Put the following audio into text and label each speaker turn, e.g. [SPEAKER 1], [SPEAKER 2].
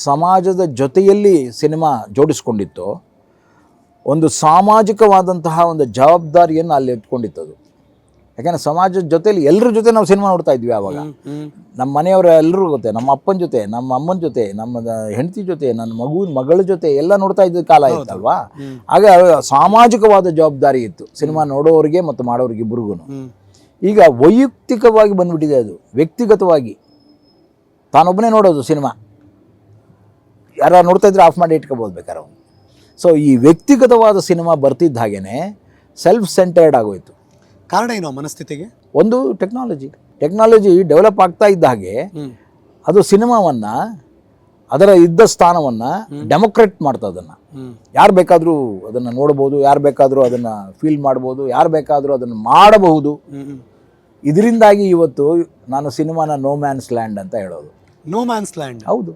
[SPEAKER 1] ಸಮಾಜದ ಜೊತೆಯಲ್ಲಿ ಸಿನಿಮಾ ಜೋಡಿಸ್ಕೊಂಡಿತ್ತು, ಒಂದು ಸಾಮಾಜಿಕವಾದಂತಹ ಒಂದು ಜವಾಬ್ದಾರಿಯನ್ನು ಅಲ್ಲಿ ಇಟ್ಕೊಂಡಿತ್ತು ಅದು. ಯಾಕೆಂದರೆ ಸಮಾಜದ ಜೊತೆಯಲ್ಲಿ ಎಲ್ಲರ ಜೊತೆ ನಾವು ಸಿನಿಮಾ ನೋಡ್ತಾ ಇದ್ವಿ ಆವಾಗ. ನಮ್ಮ ಮನೆಯವರ ಎಲ್ಲರೂ ಜೊತೆ, ನಮ್ಮ ಅಪ್ಪನ ಜೊತೆ, ನಮ್ಮ ಅಮ್ಮನ ಜೊತೆ, ನಮ್ಮ ಹೆಂಡತಿ ಜೊತೆ, ನನ್ನ ಮಗಳ ಜೊತೆ ಎಲ್ಲ ನೋಡ್ತಾ ಇದ್ದ ಕಾಲ ಇತ್ತಲ್ವಾ. ಆಗ ಸಾಮಾಜಿಕವಾದ ಜವಾಬ್ದಾರಿ ಇತ್ತು ಸಿನಿಮಾ ನೋಡೋರಿಗೆ ಮತ್ತು ಮಾಡೋರಿಗೆ ಇಬ್ಬರಿಗೂ. ಈಗ ವೈಯಕ್ತಿಕವಾಗಿ ಬಂದ್ಬಿಟ್ಟಿದೆ ಅದು, ವ್ಯಕ್ತಿಗತವಾಗಿ ತಾನೊಬ್ಬನೇ ನೋಡೋದು ಸಿನಿಮಾ. ಯಾರು ನೋಡ್ತಾ ಇದ್ರೆ ಆಫ್ ಮಾಡಿ ಇಟ್ಕೋಬೋದು ಬೇಕಾದ್ರೆ ಅವನು. ಸೊ ಈ ವ್ಯಕ್ತಿಗತವಾದ ಸಿನಿಮಾ ಬರ್ತಿದ್ದ ಹಾಗೇ ಸೆಲ್ಫ್ ಸೆಂಟರ್ಡ್ ಆಗೋಯ್ತು.
[SPEAKER 2] ಕಾರಣ ಏನು ಮನಸ್ಥಿತಿಗೆ?
[SPEAKER 1] ಒಂದು ಟೆಕ್ನಾಲಜಿ ಡೆವಲಪ್ ಆಗ್ತಾ ಇದ್ದ ಹಾಗೆ ಅದು ಸಿನಿಮಾವನ್ನು, ಅದರ ಇದ್ದ ಸ್ಥಾನವನ್ನು ಡೆಮೊಕ್ರೇಟ್ ಮಾಡ್ತಾ, ಅದನ್ನು ಯಾರು ಬೇಕಾದರೂ ಅದನ್ನು ನೋಡ್ಬೋದು, ಯಾರು ಬೇಕಾದರೂ ಅದನ್ನು ಫೀಲ್ ಮಾಡ್ಬೋದು, ಯಾರು ಬೇಕಾದರೂ ಅದನ್ನು ಮಾಡಬಹುದು. ಇದರಿಂದಾಗಿ ಇವತ್ತು ನಾನು ಸಿನಿಮಾನ ನೋ ಮ್ಯಾನ್ಸ್ ಲ್ಯಾಂಡ್ ಅಂತ ಹೇಳೋದು.
[SPEAKER 2] No man's land?
[SPEAKER 1] ಹೌದು.